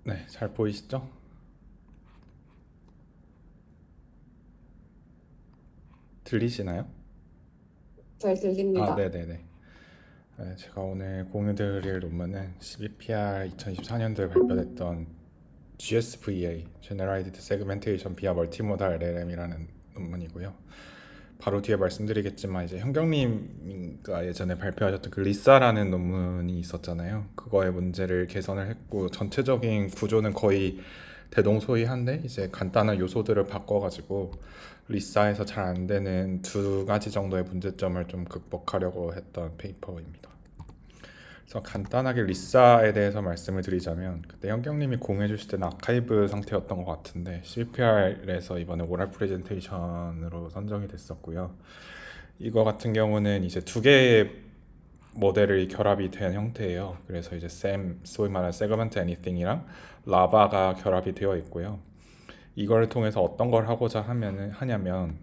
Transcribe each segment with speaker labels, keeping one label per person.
Speaker 1: 네, 잘 보이시죠? 들리시나요?
Speaker 2: 잘
Speaker 1: 아,
Speaker 2: 들립니다.
Speaker 1: 네네네. 네, 제가 오늘 공유드릴 논문은 12PR 2024년도에 발표됐던 GSVA, Generalized Segmentation via Multimodal LLM이라는 논문이고요. 바로 뒤에 말씀드리겠지만 이제 현경님가 예전에 발표하셨던 그 리사라는 논문이 있었잖아요. 그거의 문제를 개선을 했고 전체적인 구조는 거의 대동소이한데 이제 간단한 요소들을 바꿔가지고 리사에서 잘 안 되는 두 가지 정도의 문제점을 좀 극복하려고 했던 페이퍼입니다. 그래서 간단하게 리사에 대해서 말씀을 드리자면 그때 현경님이 공유해 주실 때는 아카이브 상태였던 것 같은데 CPR에서 이번에 오랄 프레젠테이션으로 선정이 됐었고요. 이거 같은 경우는 이제 두 개의 모델이 결합이 된 형태예요. 그래서 이제 소위 말하는 세그먼트 애니띵이랑 라바가 결합이 되어 있고요. 이걸 통해서 어떤 걸 하고자 하냐면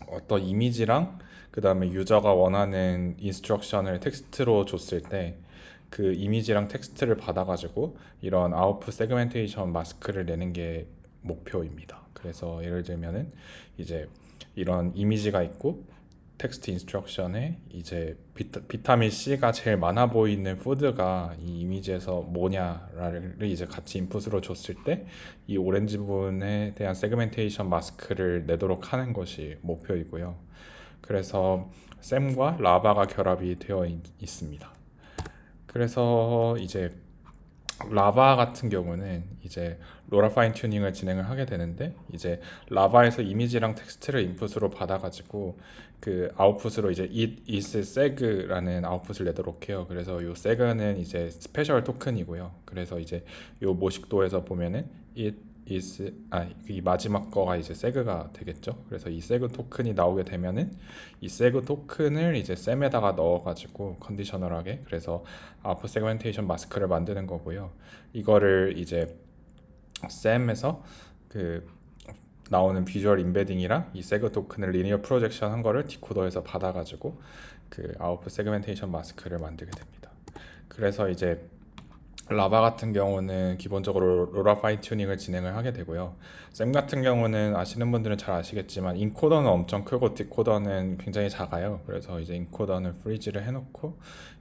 Speaker 1: 어떤 이미지랑 그 다음에 유저가 원하는 인스트럭션을 텍스트로 줬을 때 그 이미지랑 텍스트를 받아가지고 이런 아웃풋 세그멘테이션 마스크를 내는 게 목표입니다. 그래서 예를 들면은 이제 이런 이미지가 있고 텍스트 인스트럭션에 이제 비타민 C가 제일 많아 보이는 푸드가 이 이미지에서 뭐냐를 이제 같이 인풋으로 줬을 때 이 오렌지 부분에 대한 세그멘테이션 마스크를 내도록 하는 것이 목표이고요. 그래서 샘과 라바가 결합이 되어 있습니다. 그래서 이제 라바 같은 경우는 이제 로라 파인 튜닝을 진행을 하게 되는데 이제 라바에서 이미지랑 텍스트를 인풋으로 받아가지고 그 아웃풋으로 이제 it is seg라는 아웃풋을 내도록 해요. 그래서 요 seg는 이제 스페셜 토큰이고요. 그래서 이제 요 모식도에서 보면은 it is 이 마지막 거가 이제 seg가 되겠죠. 그래서 이 seg 토큰이 나오게 되면은 이 seg 토큰을 이제 셈에다가 넣어가지고 컨디셔널하게 그래서 아웃풋 세그멘테이션 마스크를 만드는 거고요. 이거를 이제 쌤에서 그 나오는 비주얼 임베딩이랑 이 세그 토큰을 리니어 프로젝션 한 거를 디코더에서 받아가지고 그 아웃풋 세그멘테이션 마스크를 만들게 됩니다. 그래서 이제 라바 같은 경우는 기본적으로 로라 파인 튜닝을 진행을 하게 되고요. 샘 같은 경우는 아시는 분들은 잘 아시겠지만 인코더는 엄청 크고 디코더는 굉장히 작아요. 그래서 이제 인코더는 프리즈를 해놓고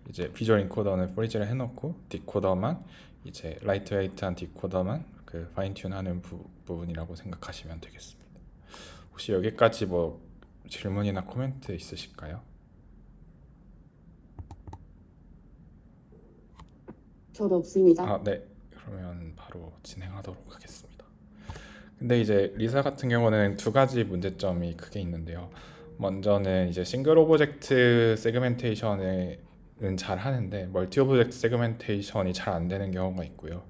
Speaker 1: 이제 비주얼 인코더는 프리즈를 해놓고 디코더만 이제 라이트 웨이트한 디코더만 그 파인 튠하는 부분이라고 생각하시면 되겠습니다. 혹시 여기까지 뭐 질문이나 코멘트 있으실까요?
Speaker 2: 저도 없습니다.
Speaker 1: 아, 네. 그러면 바로 진행하도록 하겠습니다. 근데 이제 리사 같은 경우는 두 가지 문제점이 크게 있는데요. 먼저는 이제 싱글 오브젝트 세그멘테이션은 잘 하는데 멀티 오브젝트 세그멘테이션이 잘 안 되는 경우가 있고요.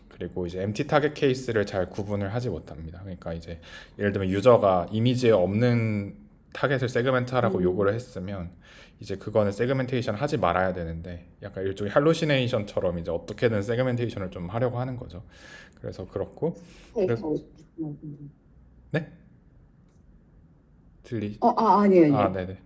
Speaker 1: 그리고 이제 MT 타겟 케이스를 잘 구분을 하지 못합니다. 그러니까 이제 예를 들면 유저가 이미지에 없는 타겟을 세그멘트하라고
Speaker 2: 음,
Speaker 1: 요구를 했으면 이제 그거는 세그멘테이션 하지 말아야 되는데 약간 일종의 할루시네이션처럼 이제 어떻게든 세그멘테이션을 좀 하려고 하는 거죠. 그래서 그렇고 그래서
Speaker 2: 페이커.
Speaker 1: 네? 들리
Speaker 2: 아니에요,
Speaker 1: 아,
Speaker 2: 아니에요.
Speaker 1: 네네.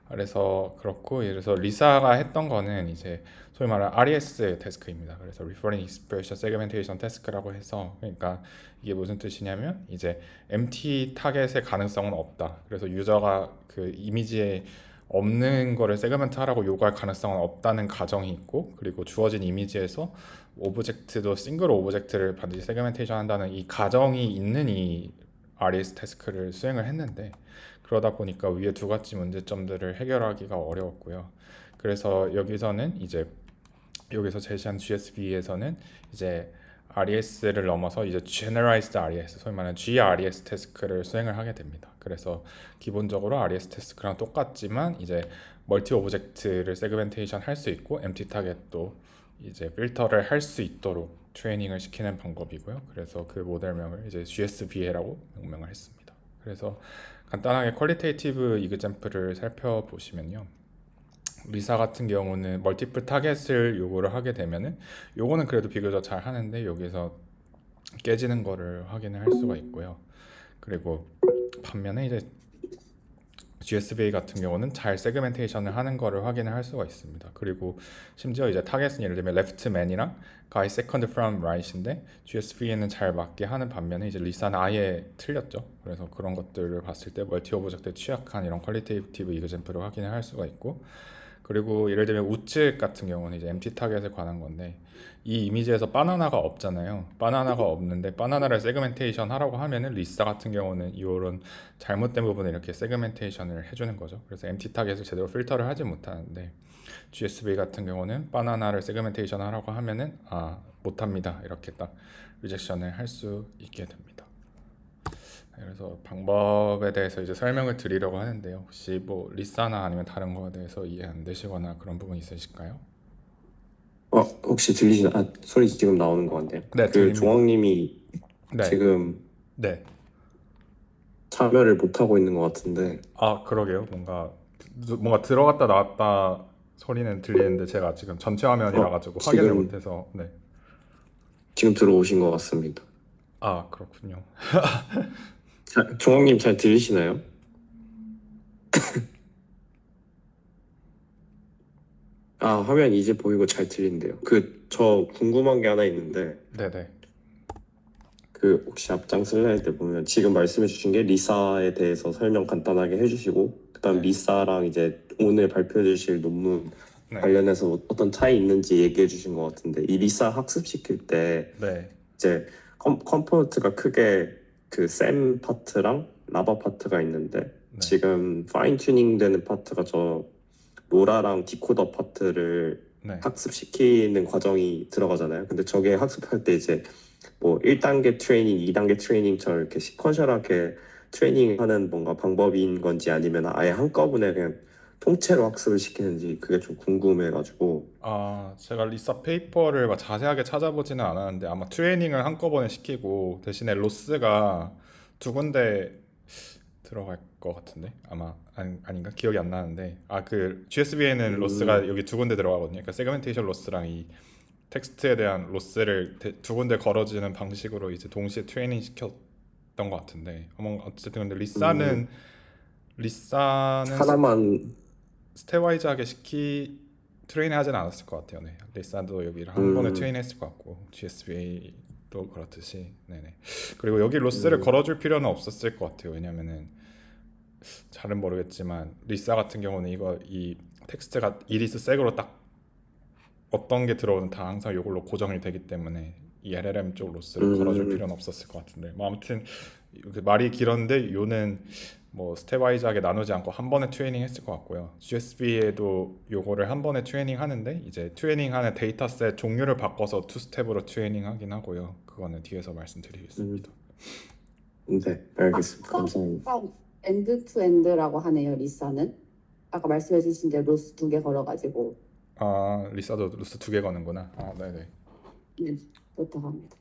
Speaker 1: 그래서 그렇고 그래서 리사가 했던 거는 이제 소위 말하는 RES 태스크입니다. 그래서 Referring Expression Segmentation Task라고 해서 그러니까 이게 무슨 뜻이냐면 이제 empty 타겟의 가능성은 없다. 그래서 유저가 그 이미지에 없는 거를 세그멘트 하라고 요구할 가능성은 없다는 가정이 있고 그리고 주어진 이미지에서 오브젝트도 싱글 오브젝트를 반드시 세그멘테이션 한다는 이 가정이 있는 이 RES 태스크를 수행을 했는데 그러다 보니까 위에 두 가지 문제점들을 해결하기가 어려웠고요. 그래서 여기서는 이제 여기서 제시한 GSV에서는 이제 RES를 넘어서 이제 Generalized RES, 소위 말하는 GRES 태스크를 수행을 하게 됩니다. 그래서 기본적으로 RES 태스크랑 똑같지만 이제 멀티 오브젝트를 세그멘테이션 할 수 있고 empty 타겟도 이제 필터를 할 수 있도록 트레이닝을 시키는 방법이고요. 그래서 그 모델명을 이제 GSVA라고 명명을 했습니다. 그래서 간단하게 퀄리테이티브 이그젬플을 살펴보시면요. 리사 같은 경우는 멀티플 타겟을 요구를 하게 되면은 요거는 그래도 비교적 잘 하는데 여기서 깨지는 거를 확인을 할 수가 있고요. 그리고 반면에 이제 GSVA 같은 경우는 잘 세그멘테이션을 하는 거를 확인을 할 수가 있습니다. 그리고 심지어 이제 타겟은 예를 들면 leftman이랑 guy second from right인데 GSVA는 잘 맞게 하는 반면에 이제 리사는 아예 틀렸죠. 그래서 그런 것들을 봤을 때 멀티 오브젝트에 취약한 이런 퀄리테이티브 이그젠플을 확인을 할 수가 있고, 그리고 예를 들면 우측 같은 경우는 이제 MT 타겟에 관한 건데 이 이미지에서 바나나가 없잖아요. 바나나가 없는데 바나나를 세그멘테이션 하라고 하면은 리사 같은 경우는 이런 잘못된 부분을 이렇게 세그멘테이션을 해주는 거죠. 그래서 MT 타겟을 제대로 필터를 하지 못하는데 GSV 같은 경우는 바나나를 세그멘테이션 하라고 하면은 못합니다. 이렇게 딱 리젝션을 할 수 있게 됩니다. 그래서 방법에 대해서 이제 설명을 드리려고 하는데요. 혹시 뭐 리사나 아니면 다른 거에 대해서 이해 안 되시거나 그런 부분 있으실까요?
Speaker 3: 혹시 소리 지금 나오는 것 같네요.
Speaker 1: 네,
Speaker 3: 그
Speaker 1: 들립니다.
Speaker 3: 종학님이
Speaker 1: 네,
Speaker 3: 지금
Speaker 1: 네.
Speaker 3: 참여를 못하고 있는 것 같은데,
Speaker 1: 그러게요. 뭔가 들어갔다 나왔다 소리는 들리는데 제가 지금 전체 화면이라 가지고 확인을
Speaker 3: 지금,
Speaker 1: 못해서. 네.
Speaker 3: 지금 들어오신 것 같습니다.
Speaker 1: 그렇군요.
Speaker 3: 종학님 잘 들리시나요? 화면 이제 보이고 잘 들린대요. 저 궁금한 게 하나 있는데,
Speaker 1: 네네.
Speaker 3: 혹시 앞장 슬라이드 보면 지금 말씀해 주신 게 리사에 대해서 설명 간단하게 해주시고, 그다음
Speaker 1: 네.
Speaker 3: 리사랑 이제 오늘 발표해 주실 논문
Speaker 1: 네.
Speaker 3: 관련해서 어떤 차이 있는지 얘기해 주신 것 같은데, 이 리사 학습시킬 때
Speaker 1: 네.
Speaker 3: 이제 컴포넌트가 크게 샘 파트랑 라바 파트가 있는데,
Speaker 1: 네.
Speaker 3: 지금 파인 튜닝 되는 파트가 저 로라랑 디코더 파트를
Speaker 1: 네.
Speaker 3: 학습시키는 과정이 들어가잖아요. 근데 저게 학습할 때 이제 뭐 1단계 트레이닝, 2단계 트레이닝처럼 이렇게 시퀀셜하게 트레이닝하는 뭔가 방법인 건지 아니면 아예 한꺼번에 그냥 통째로 학습을 시키는지 그게 좀 궁금해가지고.
Speaker 1: 제가 리사 페이퍼를 막 자세하게 찾아보지는 않았는데 아마 트레이닝을 한꺼번에 시키고 대신에 로스가 두 군데 들어갈 것 같은데 아닌가 기억이 안 나는데 그 GSV에는 로스가 여기 두 군데 들어가거든요. 그러니까 세그멘테이션 로스랑 이 텍스트에 대한 로스를 두 군데 걸어지는 방식으로 이제 동시에 트레이닝 시켰던 것 같은데 어쨌든 근데 리사는
Speaker 3: 하나만.
Speaker 1: 스테와이즈하게 트레이닝 하진 않았을 것 같아요. 네. 리사도 여기를 한 번에 트레이닝했을 것 같고 GSVA도 그렇듯이. 네네. 그리고 여기 로스를 걸어줄 필요는 없었을 것 같아요. 왜냐면은 잘은 모르겠지만 리사 같은 경우는 이 텍스트가 이리스 색으로 딱 어떤 게 들어오는 다 항상 이걸로 고정이 되기 때문에 이 LLM 쪽 로스를 걸어줄 필요는 없었을 것 같은데 아무튼 말이 길었는데 요는 뭐 스텝와이즈하게 나누지 않고 한 번에 트레이닝 했을 것 같고요. GSV에도 요거를 한 번에 트레이닝 하는데 이제 트레이닝하는 데이터셋 종류를 바꿔서 투 스텝으로 트레이닝 하긴 하고요. 그거는 뒤에서 말씀드리겠습니다.
Speaker 3: 네, 알겠습니다. 감사합니다.
Speaker 2: 엔드 투 엔드라고 하네요. 리사는 아까 말씀해주신 데 로스 2개 걸어가지고.
Speaker 1: 리사도 로스 두 개 거는구나. 네네.
Speaker 2: 네, 그렇다고 합니다.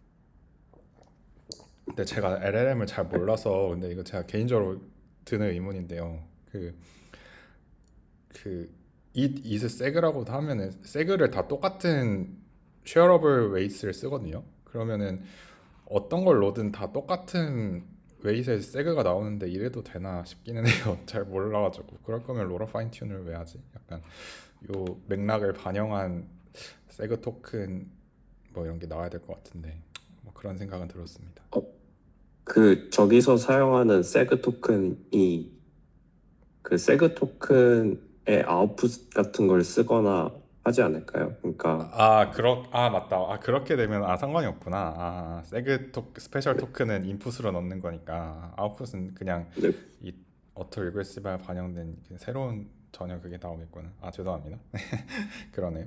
Speaker 1: 근데 제가 LLM을 잘 몰라서 근데 이거 제가 개인적으로 드는 의문인데요. it is seg라고 하면은 seg를 다 똑같은 shareable weights를 쓰거든요. 그러면은 어떤 걸 넣든 다 똑같은 웨이트에 seg가 나오는데 이래도 되나 싶기는 해요. 잘 몰라가지고 그럴 거면 로라 파인 튠을 왜 하지? 약간 요 맥락을 반영한 세그 토큰 뭐 이런 게 나와야 될 것 같은데 뭐 그런 생각은 들었습니다.
Speaker 3: 저기서 사용하는 세그 토큰이 세그 토큰의 아웃풋 같은 걸 쓰거나 하지 않을까요? 그러니까
Speaker 1: 맞다. 그렇게 되면 상관이 없구나. 세그 스페셜 토큰은 인풋으로 넣는 거니까 아웃풋은 그냥
Speaker 3: 네,
Speaker 1: 이 어토 리그레시브에 반영된 새로운 전혀 그게 나오겠구나. 죄송합니다. 그러네요.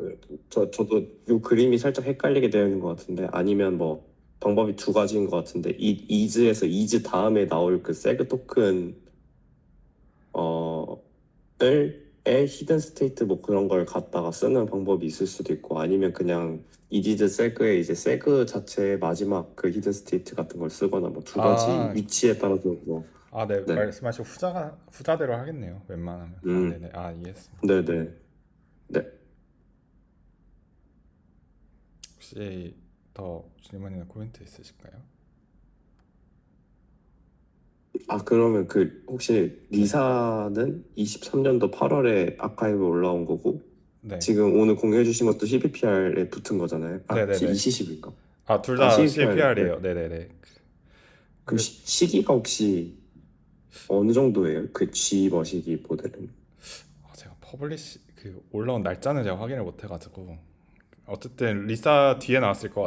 Speaker 3: 저도 이 그림이 살짝 헷갈리게 되는 것 같은데, 아니면 뭐 방법이 두 가지인 것 같은데, 이즈에서 이즈 다음에 나올 세그 토큰 의 히든 스테이트 뭐 그런 걸 갖다가 쓰는 방법이 있을 수도 있고, 아니면 그냥 이디즈 세그에 이제 세그 자체의 마지막 히든 스테이트 같은 걸 쓰거나 뭐 두 가지 위치에 따라서 뭐.
Speaker 1: 네,
Speaker 3: 네.
Speaker 1: 말씀하신 후자대로 하겠네요. 웬만하면. 네네. 이해했습니다.
Speaker 3: 네네. 네.
Speaker 1: 혹시 더 질문이나 코멘트 있으실까요?
Speaker 3: 아, 그러면 그 혹시 리사는 23년도 8월에 아카이브 올라온 거고
Speaker 1: 네,
Speaker 3: 지금 오늘 공유해 주신 것도 CBPR에 붙은 거잖아요. 아,
Speaker 1: 네네네.
Speaker 3: 이시십인가?
Speaker 1: 아, 둘
Speaker 3: 아,
Speaker 1: 다
Speaker 3: CBPR. 네.
Speaker 1: CPR이에요. 네네네.
Speaker 3: 그럼
Speaker 1: 그래,
Speaker 3: 시기가 혹시 어느 정도예요? 그 G버 시기 모델은?
Speaker 1: 제가 퍼블리시 그 올라온 날짜는 제가 확인을 못 해가지고 어쨌든 리사 뒤에 나왔을 것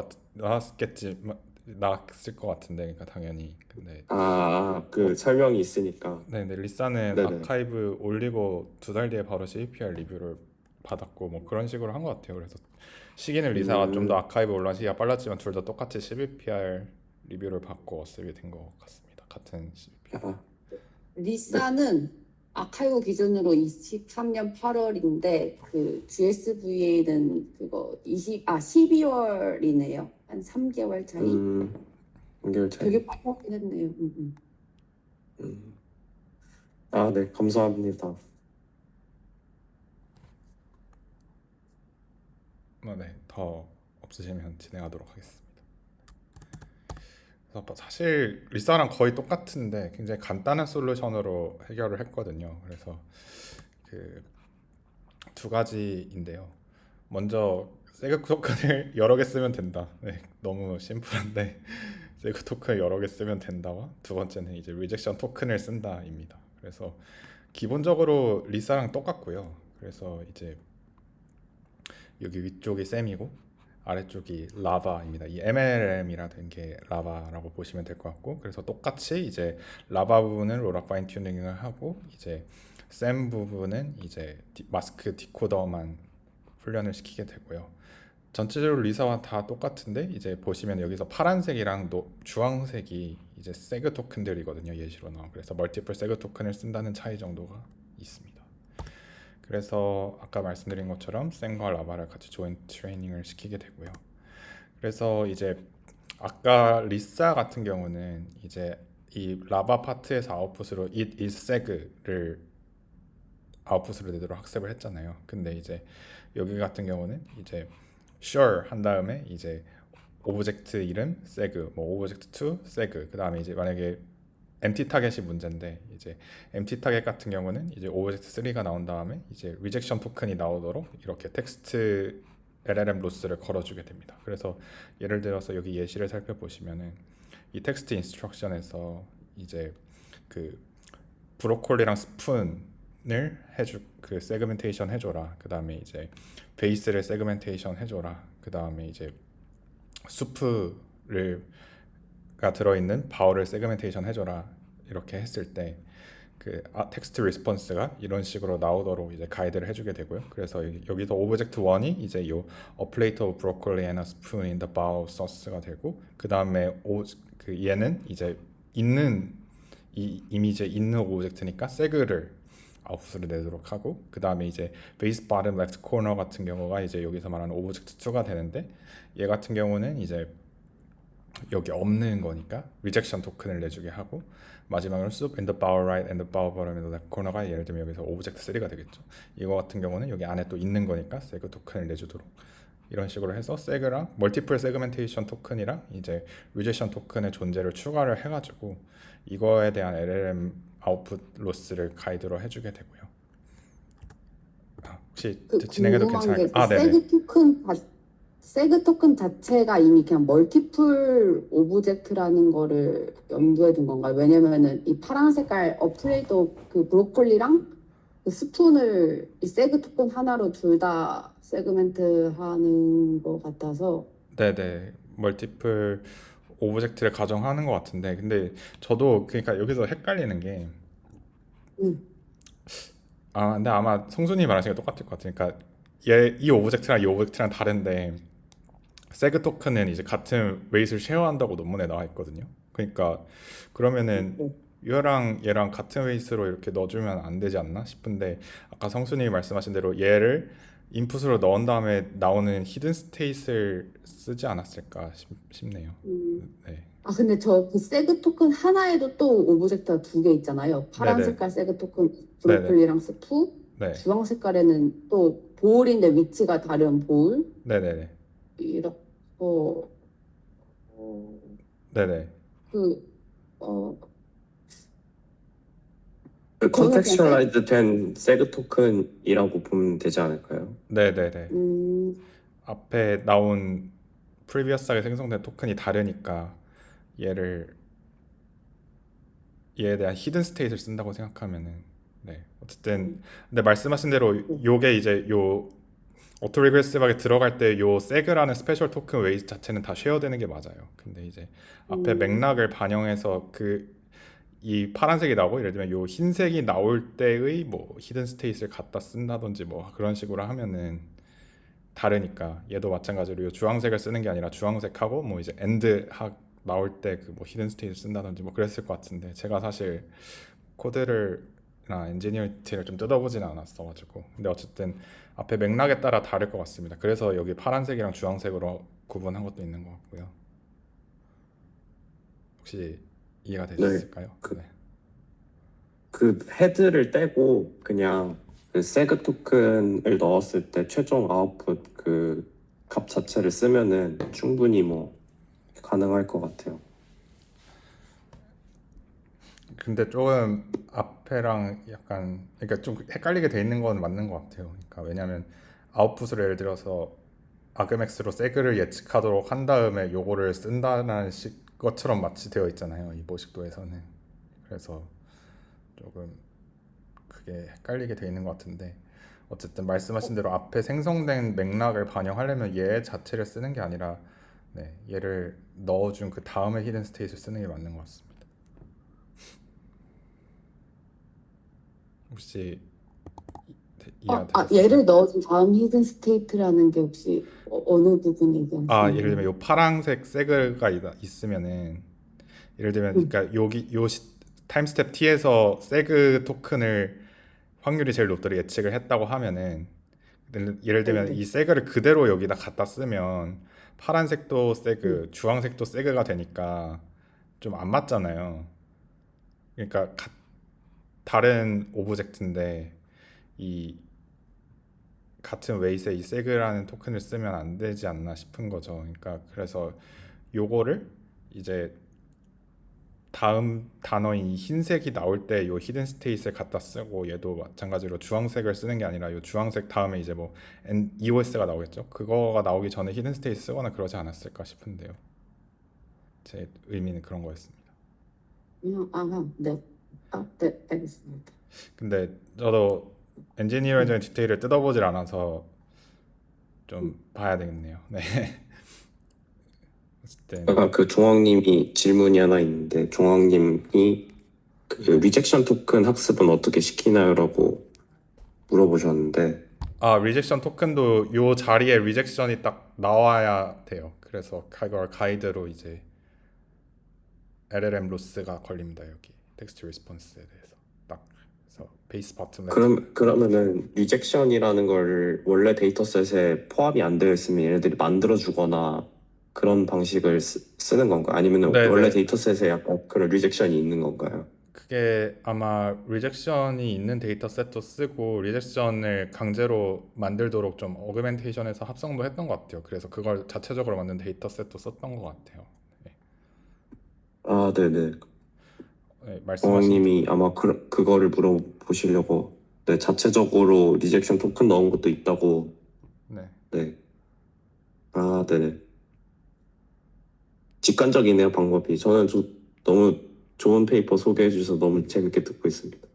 Speaker 1: 같은데, 그러니까 당연히. 근데 어,
Speaker 3: 그 설명이 있으니까.
Speaker 1: 네네, 리사는
Speaker 3: 네네.
Speaker 1: 아카이브 올리고 2달 뒤에 바로 CPR 리뷰를 받았고 뭐 그런 식으로 한 것 같아요. 그래서 시기는 리사가 좀 더
Speaker 3: 음,
Speaker 1: 아카이브 올라온 시기가 빨랐지만 둘 다 똑같이 CBPR 리뷰를 받고 쓰게 된 것 같습니다. 같은 CBPR.
Speaker 3: 아, 네.
Speaker 2: 리사는 아카이브 기준으로 23년 8월인데 그 GSVA는 그거 12월이네요. 한 3개월 차이?
Speaker 3: 음, 연결 차이.
Speaker 2: 되게 빠르긴 했네요.
Speaker 3: 음. 아, 네. 감사합니다.
Speaker 1: 네, 더 없으시면 진행하도록 하겠습니다. 그래서 사실 리사랑 거의 똑같은데 굉장히 간단한 솔루션으로 해결을 했거든요. 그래서 그 두 가지인데요. 먼저 세그 토큰을 여러 개 쓰면 된다. 네, 너무 심플한데 세그 토큰 여러 개 쓰면 된다와 두 번째는 이제 리젝션 토큰을 쓴다입니다. 그래서 기본적으로 리사랑 똑같고요. 그래서 이제 여기 위쪽이 셈이고 아래쪽이 라바입니다. 이 MLM이라는 게 라바라고 보시면 될 것 같고, 그래서 똑같이 이제 라바 부분은 로라 파인 튜닝을 하고 이제 셈 부분은 이제 마스크 디코더만 훈련을 시키게 되고요. 전체적으로 리사와 다 똑같은데 이제 보시면 여기서 파란색이랑 주황색이 이제 세그 토큰들이거든요. 예시로 나온. 그래서 멀티플 세그 토큰을 쓴다는 차이 정도가 있습니다. 그래서 아까 말씀드린 것처럼 셈과 라바를 같이 조인트 트레이닝을 시키게 되고요. 그래서 이제 아까 리사 같은 경우는 이제 이 라바 파트에서 아웃풋으로 it is seg를 아웃풋으로 내도록 학습을 했잖아요. 근데 이제 여기 같은 경우는 이제 sure 한 다음에 이제 오브젝트 이름 seg, 뭐 오브젝트 2 seg, 그 다음에 이제 만약에 empty 타겟이 문제인데 이제 empty 타겟 같은 경우는 이제 오브젝트 3가 나온 다음에 이제 리젝션 토큰이 나오도록 이렇게 텍스트 LLM 로스를 걸어주게 됩니다. 그래서 예를 들어서 여기 예시를 살펴보시면은 이 텍스트 인스트럭션에서 이제 그 브로콜리랑 스푼을 그 세그멘테이션 해줘라. 그 다음에 이제 베이스를 세그멘테이션 해줘라. 그 다음에 이제 수프를 가 들어있는 바울을 세그멘테이션 해줘라 이렇게 했을 때 그 텍스트 리스폰스가 이런 식으로 나오도록 이제 가이드를 해주게 되고요. 그래서 여기서 오브젝트 1이 이제 요 A plate of broccoli and a spoon in the bowl sauce가 되고, 그 다음에 그 얘는 이제 있는 이 이미지에 있는 오브젝트니까 세그를 아웃풋으로 내도록 하고, 그 다음에 이제 베이스 바름 레프트 코너 같은 경우가 이제 여기서 말하는 오브젝트 2가 되는데, 얘 같은 경우는 이제 여기 없는 거니까 리젝션 토큰을 내주게 하고, 마지막으로 soup in the bowl right and the bowl bottom in the left corner가 예를 들면 여기서 오브젝트 3가 되겠죠. 이거 같은 경우는 여기 안에 또 있는 거니까 세그 토큰을 내주도록, 이런 식으로 해서 세그랑 멀티플 세그멘테이션 토큰이랑 이제 리젝션 토큰의 존재를 추가를 해가지고 이거에 대한 LLM 아웃풋 로스를 가이드로 해주게 되고요. 혹시
Speaker 2: 그
Speaker 1: 진행해도
Speaker 2: 궁금한
Speaker 1: 괜찮을까요?
Speaker 2: 게 그
Speaker 1: 네네.
Speaker 2: 세그 토큰 자체가 이미 그냥 멀티플 오브젝트라는 거를 염두에 둔 건가요? 왜냐면은 이 파란 색깔 어플레이도 그 브로콜리랑 그 스푼을 이 세그 토큰 하나로 둘 다 세그멘트 하는 것 같아서.
Speaker 1: 네네. 멀티플 오브젝트를 가정하는 것 같은데, 근데 저도 그러니까 여기서 헷갈리는 게,
Speaker 2: 음,
Speaker 1: 근데 아마 성순이 말하시는 게 똑같을 것 같아요. 그러니까 이 오브젝트랑 이 오브젝트랑 다른데 세그 토큰은 이제 같은 웨이트를 쉐어한다고 논문에 나와 있거든요. 그러니까 그러면은 얘랑 같은 웨이트로 이렇게 넣어주면 안 되지 않나 싶은데, 아까 성순이 말씀하신 대로 얘를 인풋으로 넣은 다음에 나오는 히든 스테이트를 쓰지 않았을까 싶네요.
Speaker 2: 음.
Speaker 1: 네.
Speaker 2: 근데 저 그 세그 토큰 하나에도 또 오브젝트가 두 개 있잖아요. 파란
Speaker 1: 네네.
Speaker 2: 색깔 세그 토큰
Speaker 1: 네네.
Speaker 2: 브로콜리랑 스프,
Speaker 1: 네.
Speaker 2: 주황 색깔에는 또 보울인데 위치가 다른 보울.
Speaker 1: 네네네.
Speaker 2: 이렇게 어,
Speaker 1: 네네.
Speaker 2: 그 어,
Speaker 3: 그
Speaker 2: 저는 그냥
Speaker 3: 컨텍스츄얼라이즈 된 세그 토큰이라고 보면 되지 않을까요?
Speaker 1: 네네네.
Speaker 2: 음,
Speaker 1: 앞에 나온 프리비어스하게 생성된 토큰이 다르니까 얘를 얘에 대한 히든 스테이트를 쓴다고 생각하면은 네 어쨌든 근데 말씀하신 대로 요게 이제 요 오토 리그레시브하게 들어갈 때 요 세그라는 스페셜 토큰 웨이트 자체는 다 쉐어되는 게 맞아요. 근데 이제 앞에
Speaker 2: 음,
Speaker 1: 맥락을 반영해서 그 이 파란색이 나오고 예를 들면 요 흰색이 나올 때의 뭐 히든 스테이트를 갖다 쓴다든지 뭐 그런 식으로 하면은 다르니까 얘도 마찬가지로 요 주황색을 쓰는 게 아니라 주황색하고 뭐 이제 엔드 학 나올 때 그 뭐 히든 스테이트 쓴다든지 뭐 그랬을 것 같은데 제가 사실 코드를 나 엔지니어리티를 좀 뜯어보지는 않았어가지고 근데 어쨌든 앞에 맥락에 따라 다를 것 같습니다. 그래서 여기 파란색이랑 주황색으로 구분한 것도 있는 것 같고요. 혹시 이해가
Speaker 3: 네.
Speaker 1: 되셨을까요?
Speaker 3: 그,
Speaker 1: 네.
Speaker 3: 그 헤드를 떼고 그냥 그 세그 토큰을 넣었을 때 최종 아웃풋 그 값 자체를 쓰면은 충분히 뭐 가능할 것 같아요.
Speaker 1: 근데 조금 앞에랑 약간 그러니까 좀 헷갈리게 돼 있는 건 맞는 것 같아요. 그러니까 왜냐하면 아웃풋을 예를 들어서 아그맥스로 세그를 예측하도록 한 다음에 요거를 쓴다는 식 것처럼 마치 되어 있잖아요. 이 모식도에서는. 그래서 조금 그게 헷갈리게 돼 있는 것 같은데 어쨌든 말씀하신 대로 앞에 생성된 맥락을 반영하려면 얘 자체를 쓰는 게 아니라 네, 얘를 넣어준 그 다음에 히든 스테이트를 쓰는 게 맞는 것 같습니다. 혹시 이해가 되셨을까요?
Speaker 2: 얘를 넣어준 다음 히든 스테이트라는 게 혹시 어느 부분
Speaker 1: 아,
Speaker 2: 얘기하시는
Speaker 1: 예를 들면
Speaker 2: 거예요?
Speaker 1: 요 파란색 세그가 있으면은 예를 들면
Speaker 2: 음,
Speaker 1: 그러니까 여기 요 타임 스텝 T에서 세그 토큰을 확률이 제일 높도록 예측을 했다고 하면은 예를 들면
Speaker 2: 네네.
Speaker 1: 이 세그를 그대로 여기다 갖다 쓰면 파란색도
Speaker 2: 음,
Speaker 1: 세그, 주황색도 세그가 되니까 좀 안 맞잖아요. 그러니까 다른 오브젝트인데 이 같은 웨이트에 이 세그라는 토큰을 쓰면 안 되지 않나 싶은 거죠. 그러니까 그래서 요거를 이제 다음 단어인 이 흰색이 나올 때 요 히든 스테이트를 갖다 쓰고 얘도 마찬가지로 주황색을 쓰는 게 아니라 요 주황색 다음에 이제 뭐 EOS가 나오겠죠. 그거가 나오기 전에 히든 스테이트 쓰거나 그러지 않았을까 싶은데요. 제 의미는 그런 거였습니다.
Speaker 2: 네. 네, 알겠습니다.
Speaker 1: 근데 저도 엔지니어링
Speaker 2: 음,
Speaker 1: 디테일을 뜯어보질 않아서
Speaker 2: 음.
Speaker 1: 좀 봐야 되겠네요. 네. 어쨌든
Speaker 3: 제가 그 종황님이 질문이 하나 있는데 종황님이 그 리젝션 토큰 학습은 어떻게 시키나요라고 물어보셨는데
Speaker 1: 리젝션 토큰도 요 자리에 리젝션이 딱 나와야 돼요. 그래서 그걸 가이드로 이제 LLM 로스가 걸립니다. 여기 텍스트 리스폰스에 대해서 딱 그래서 베이스 버튼 레프트.
Speaker 3: 그러면은 리젝션이라는 걸 원래 데이터셋에 포함이 안 되어 있으면 얘네들이 만들어 주거나 그런 방식을 쓰는 건가요? 아니면 원래
Speaker 1: 네네.
Speaker 3: 데이터셋에 약간 그런 리젝션이 있는 건가요?
Speaker 1: 그게 아마 리젝션이 있는 데이터 셋도 쓰고 리젝션을 강제로 만들도록 좀 어그멘테이션해서 합성도 했던 것 같아요. 그래서 그걸 자체적으로 만든 데이터 셋도 썼던 것 같아요. 네.
Speaker 3: 아, 네네.
Speaker 1: 네, 말씀하신
Speaker 3: 정황님이 아마 그거를 물어보시려고 네, 자체적으로 리젝션 토큰 넣은 것도 있다고
Speaker 1: 네.
Speaker 3: 네. 아, 네네. 직관적이네요, 방법이. 너무 좋은 페이퍼 소개해 주셔서 너무 재밌게 듣고 있습니다.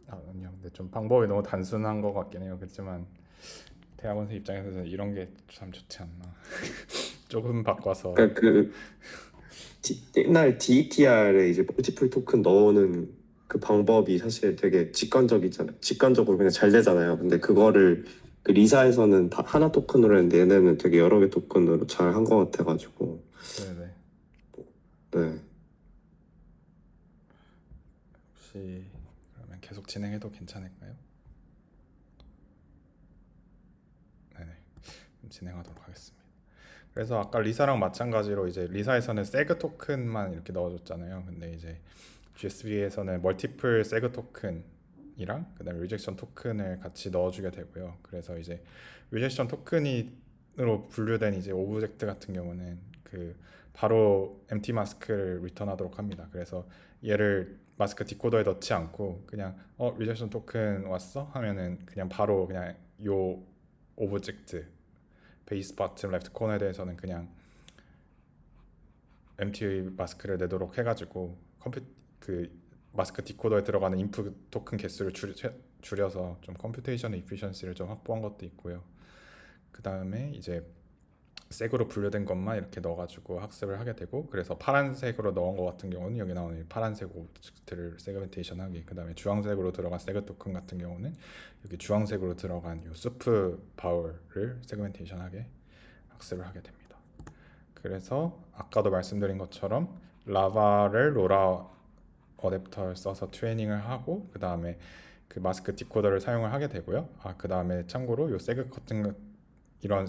Speaker 1: 아니요. 근데 좀 방법이 너무 단순한 것 같긴 해요. 그렇지만 대학원생 입장에서는 이런 게 참 좋지 않나. 조금 바꿔서
Speaker 3: 그러니까 옛날 DETR에 이제 멀티플 토큰 넣는 그 방법이 사실 되게 직관적이잖아요. 직관적으로 그냥 잘 되잖아요. 근데 그거를 그 리사에서는 다 하나 토큰으로 했는데 얘네는 되게 여러 개 토큰으로 잘 한 것 같아가지고
Speaker 1: 네네.
Speaker 3: 네.
Speaker 1: 혹시 그러면 계속 진행해도 괜찮을까요? 네네. 진행하도록 하겠습니다. 그래서 아까 리사랑 마찬가지로 이제 리사에서는 세그 토큰만 이렇게 넣어줬잖아요. 근데 이제 GSB에서는 멀티플 세그 토큰이랑 그다음에 리젝션 토큰을 같이 넣어주게 되고요. 그래서 이제 리젝션 토큰으로 분류된 이제 오브젝트 같은 경우는 그 바로 empty 마스크를 리턴하도록 합니다. 그래서 얘를 마스크 디코더에 넣지 않고 그냥 리젝션 토큰 왔어 하면은 그냥 바로 그냥 요 오브젝트 베이스 버튼 레프트 코너에 대해서는 그냥 empty 마스크를 내도록 해가지고 그 마스크 디코더에 들어가는 인풋 토큰 개수를 줄여서 좀 컴퓨테이션 이피션시를 좀 확보한 것도 있고요. 그 다음에 이제 색으로 분류된 것만 이렇게 넣어가지고 학습을 하게 되고, 그래서 파란색으로 넣은 것 같은 경우는 여기 나오는 파란색 오브젝트를 세그멘테이션 하기, 그 다음에 주황색으로 들어간 세그 토큰 같은 경우는 여기 주황색으로 들어간 요 수프 바울을 세그멘테이션 하게 학습을 하게 됩니다. 그래서 아까도 말씀드린 것처럼 라바를 로라 어댑터를 써서 트레이닝을 하고 그 다음에 그 마스크 디코더를 사용을 하게 되고요. 그 다음에 참고로 요 세그 같은 이런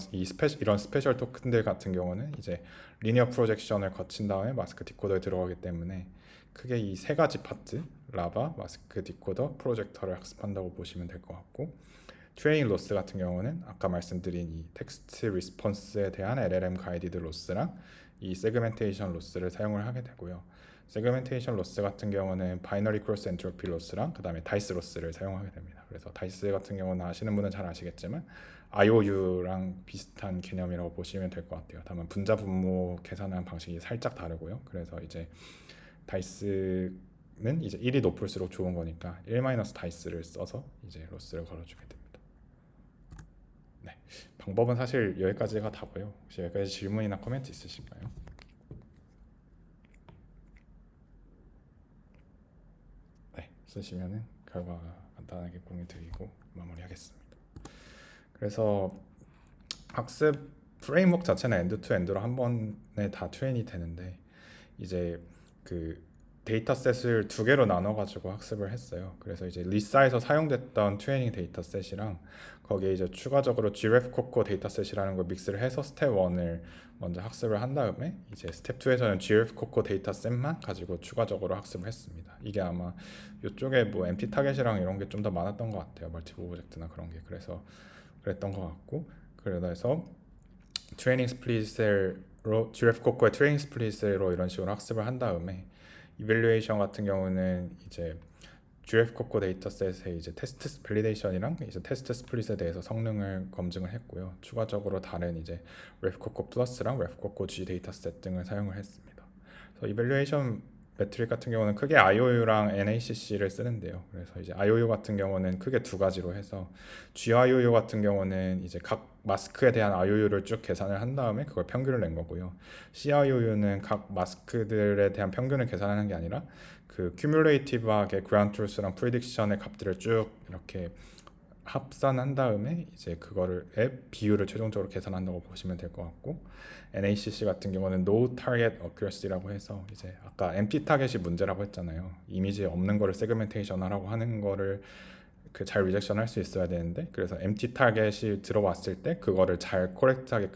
Speaker 1: 스페셜 토큰들 같은 경우는 이제 리니어 프로젝션을 거친 다음에 마스크 디코더에 들어가기 때문에 크게 이 세 가지 파트 라바, 마스크 디코더, 프로젝터를 학습한다고 보시면 될 것 같고, 트레이닝 로스 같은 경우는 아까 말씀드린 이 텍스트 리스폰스에 대한 LLM 가이디드 로스랑 이 세그멘테이션 로스를 사용을 하게 되고요. 세그멘테이션 로스 같은 경우는 바이너리 크로스 엔트로피 로스랑 그 다음에 다이스 로스를 사용하게 됩니다. 그래서 다이스 같은 경우는 아시는 분은 잘 아시겠지만 IOU랑 비슷한 개념이라고 보시면 될 것 같아요. 다만 분자 분모 계산하는 방식이 살짝 다르고요. 그래서 이제 다이스는 이제 1이 높을수록 좋은 거니까 1 다이스를 써서 이제 로스를 걸어주게 됩니다. 네, 방법은 사실 여기까지가 다고요. 혹시 여기까지 질문이나 코멘트 있으실까요? 네, 쓰시면은 결과 간단하게 공유 드리고 마무리하겠습니다. 그래서 학습 프레임워크 자체는 엔드 투 엔드로 한 번에 다 트레인이 되는데, 이제 그 데이터셋을 두 개로 나눠 가지고 학습을 했어요. 그래서 이제 리사에서 사용됐던 트레이닝 데이터셋이랑 거기에 이제 추가적으로 GRFCoco 데이터셋이라는 걸 믹스를 해서 스텝 1을 먼저 학습을 한 다음에 이제 스텝 2에서는 GRFCoco 데이터셋만 가지고 추가적으로 학습을 했습니다. 이게 아마 이쪽에 뭐 empty 타겟이랑 이런 게 좀 더 많았던 것 같아요. 멀티플 오브젝트나 그런 게. 그래서 그랬던 것 같고, 그래서 트레이닝 스플릿으로 GRFCoco의 트레이닝 스플릿으로 이런 식으로 학습을 한 다음에 이밸류에이션 같은 경우는 이제 GRFCoco 데이터셋의 이제 테스트 밸리데이션이랑 이제 테스트 스플릿에 대해서 성능을 검증을 했고요. 추가적으로 다른 이제 RefCoco 플러스랑 RefCoco G 데이터셋 등을 사용을 했습니다. 그래서 이밸류에이션 매트릭 같은 경우는 크게 IOU랑 NACC를 쓰는데요. 그래서 이제 IOU 같은 경우는 크게 두 가지로 해서 GIOU 같은 경우는 이제 각 마스크에 대한 IOU를 쭉 계산을 한 다음에 그걸 평균을 낸 거고요. CIOU는 각 마스크들에 대한 평균을 계산하는 게 아니라 그 큐뮬레이티브하게 그라운드 트루스랑 프리딕션의 값들을 쭉 이렇게 합산한 다음에 이제 그거를 비율을 최종적으로 계산한다고 보시면 될 것 같고, NACC 같은 경우는 No Target Accuracy라고 해서 이제 아까 empty 타겟이 문제라고 했잖아요. 이미지에 없는 거를 세그멘테이션 하라고 하는 거를 그 잘 리젝션 할 수 있어야 되는데, 그래서 empty 타겟이 들어왔을 때 그거를 잘 코렉트하게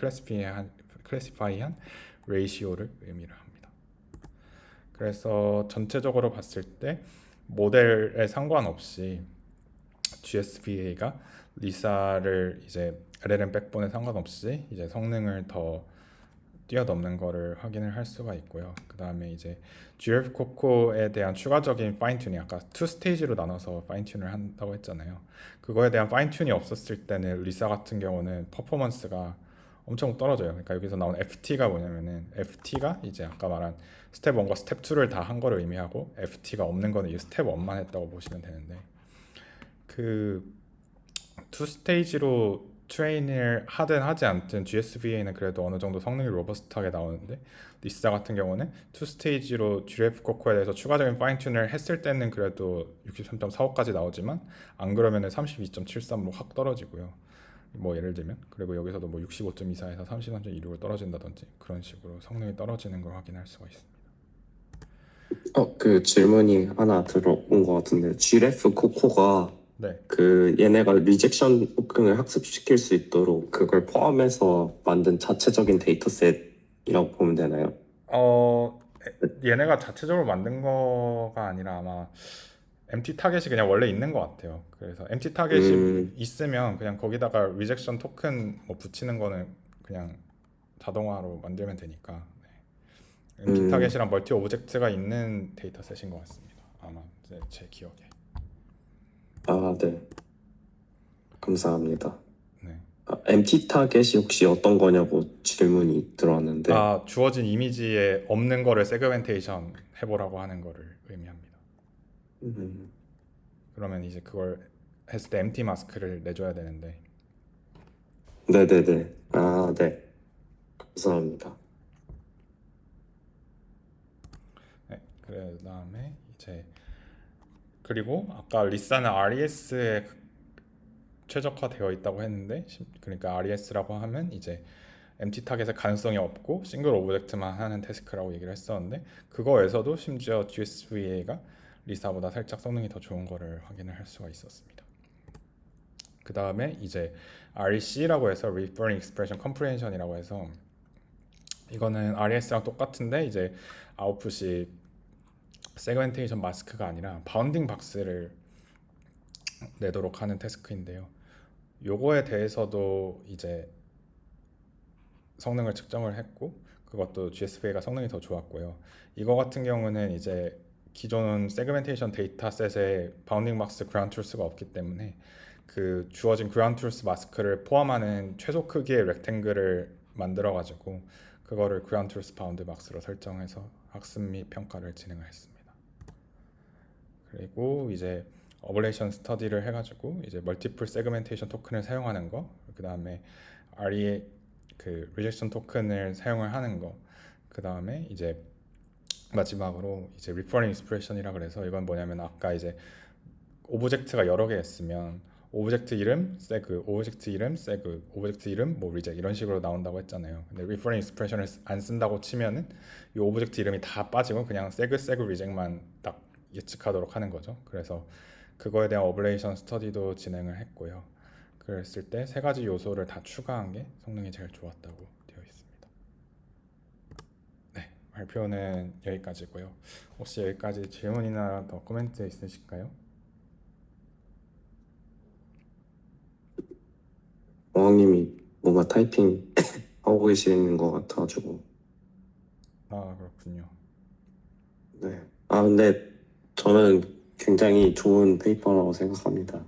Speaker 1: 클래시파이한 레이시오를 의미를 합니다. 그래서 전체적으로 봤을 때 모델에 상관없이 GSVA가 리사를 이제 LLM 백본에 상관없이 이제 성능을 더 뛰어넘는 거를 확인을 할 수가 있고요. 그 다음에 이제 GRFCoco에 대한 추가적인 파인 튜닝, 아까 투 스테이지로 나눠서 파인 튜닝을 한다고 했잖아요. 그거에 대한 파인 튜닝이 없었을 때는 리사 같은 경우는 퍼포먼스가 엄청 떨어져요. 그러니까 여기서 나온 FT가 뭐냐면은 FT가 이제 아까 말한 스텝 1과 스텝 2를 다 한 거를 의미하고 FT가 없는 거는 이 스텝 1만 했다고 보시면 되는데, 그 투 스테이지로 트레인을 하든 하지 않든 GSVA는 그래도 어느 정도 성능이 로버스트하게 나오는데, 리사 같은 경우는 투 스테이지로 GRFCoco에 대해서 추가적인 파인 튜닝을 했을 때는 그래도 63.45까지 나오지만 안 그러면은 32.73로 확 떨어지고요. 뭐 예를 들면 그리고 여기서도 뭐 65.24에서 33.26로 떨어진다든지 그런 식으로 성능이 떨어지는 걸 확인할 수가 있습니다.
Speaker 3: 그 질문이 하나 들어온 것 같은데, GRFCoco가
Speaker 1: 네.
Speaker 3: 그 얘네가 리젝션 토큰을 학습시킬 수 있도록 그걸 포함해서 만든 자체적인 데이터셋이라고 보면 되나요?
Speaker 1: 얘네가 자체적으로 만든 거가 아니라 아마 empty 타겟이 그냥 원래 있는 것 같아요. 그래서 empty 타겟이 있으면 그냥 거기다가 리젝션 토큰 뭐 붙이는 거는 그냥 자동화로 만들면 되니까. MT 타겟이랑 멀티 오브젝트가 있는 데이터셋인 것 같습니다. 아마 제 기억에.
Speaker 3: 아, 네. 감사합니다.
Speaker 1: 네.
Speaker 3: MT 타겟이 혹시 어떤 거냐고 질문이 들어왔는데,
Speaker 1: 주어진 이미지에 없는 거를 세그멘테이션 해보라고 하는 거를 의미합니다.
Speaker 3: 음,
Speaker 1: 그러면 이제 그걸 했을 때 empty 마스크를 내줘야 되는데,
Speaker 3: 네네네. 아, 네. 감사합니다.
Speaker 1: 네, 그다음에 이제 그리고 아까 리사는 RES에 최적화되어 있다고 했는데, 그러니까 RES라고 하면 이제 empty 타겟의 가능성이 없고 싱글 오브젝트만 하는 태스크라고 얘기를 했었는데, 그거에서도 심지어 GSVA가 리사보다 살짝 성능이 더 좋은 거를 확인을 할 수가 있었습니다. 그 다음에 이제 REC라고 해서 Referring Expression Comprehension이라고 해서, 이거는 RES랑 똑같은데 이제 아웃풋이 세그멘테이션 마스크가 아니라 바운딩 박스를 내도록 하는 태스크인데요. 요거에 대해서도 이제 성능을 측정을 했고, 그것도 GSVA가 성능이 더 좋았고요. 이거 같은 경우는 이제 기존 세그멘테이션 데이터셋에 바운딩 박스 그라운드 트루스가 없기 때문에 그 주어진 그라운드 트루스 마스크를 포함하는 최소 크기의 렉탱글을 만들어 가지고 그거를 그라운드 트루스 바운드 박스로 설정해서 학습 및 평가를 진행을 했습니다. 그리고 이제 어블레이션 스터디를 해가지고 이제 멀티플 세그멘테이션 토큰을 사용하는 거, 그 다음에 REA 그 리젝션 토큰을 사용을 하는 거, 그 다음에 이제 마지막으로 이제 리퍼링 익스프레션이라 그래서, 이건 뭐냐면 아까 이제 오브젝트가 여러 개 있으면 오브젝트 이름 세그, 오브젝트 이름 세그, 오브젝트 이름 뭐 리젝 이런 식으로 나온다고 했잖아요. 근데 리퍼링 익스프레션을 안 쓴다고 치면은 이 오브젝트 이름이 다 빠지고 그냥 세그 리젝만 딱 예측하도록 하는 거죠. 그래서 그거에 대한 어블레이션 스터디도 진행을 했고요. 그랬을 때 세 가지 요소를 다 추가한 게 성능이 제일 좋았다고 되어 있습니다. 네, 발표는 여기까지고요. 혹시 여기까지 질문이나 더 코멘트 있으실까요?
Speaker 3: 어왕님이 뭔가 타이핑 하고 계시는 것 같아가지고.
Speaker 1: 그렇군요.
Speaker 3: 네. 근데 저는 굉장히 좋은 페이퍼라고 생각합니다.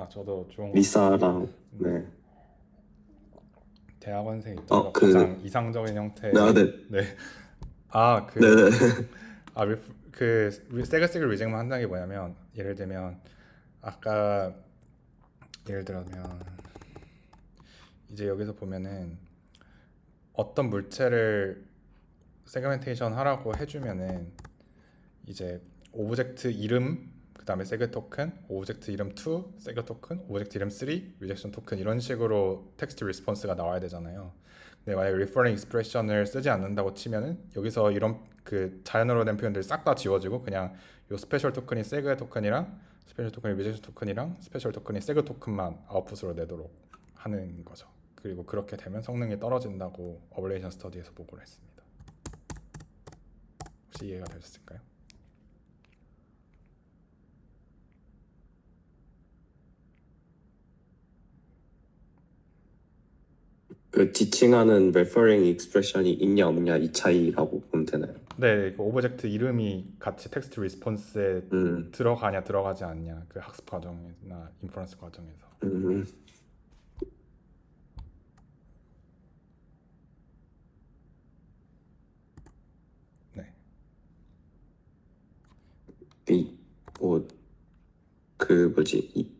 Speaker 1: 저도 좋은 것 같아요.
Speaker 3: 리사랑, 네.
Speaker 1: 대학원생 입장에서
Speaker 3: 그,
Speaker 1: 가장 이상적인 형태의
Speaker 3: 네, 네.
Speaker 1: 네.
Speaker 3: 네네.
Speaker 1: 세그 리젝만 한다는 게 뭐냐면, 예를 들면 아까 예를 들면 이제 여기서 보면은 어떤 물체를 세그멘테이션 하라고 해주면은 이제 오브젝트 이름, 그 다음에 세그 토큰, 오브젝트 이름 2, 세그 토큰, 오브젝트 이름 3, 리젝션 토큰 이런 식으로 텍스트 리스폰스가 나와야 되잖아요. 근데 만약에 referring expression을 쓰지 않는다고 치면은 여기서 이런 그 자연어로 된 표현들이 싹 다 지워지고 그냥 요 스페셜 토큰이 세그 토큰이랑 스페셜 토큰이 리젝션 토큰이랑 스페셜 토큰이 세그 토큰만 아웃풋으로 내도록 하는 거죠. 그리고 그렇게 되면 성능이 떨어진다고 어블레이션 스터디에서 보고를 했습니다. 혹시 이해가 되셨을까요?
Speaker 3: 그 지칭하는 referring expression이 있냐 없냐 이 차이라고 보면 되나요?
Speaker 1: 네, 그 오브젝트 이름이 같이 텍스트 리스폰스에 들어가냐 들어가지 않냐, 그 학습 과정이나 인퍼런스 과정에서. 네.
Speaker 3: 그 뭐지?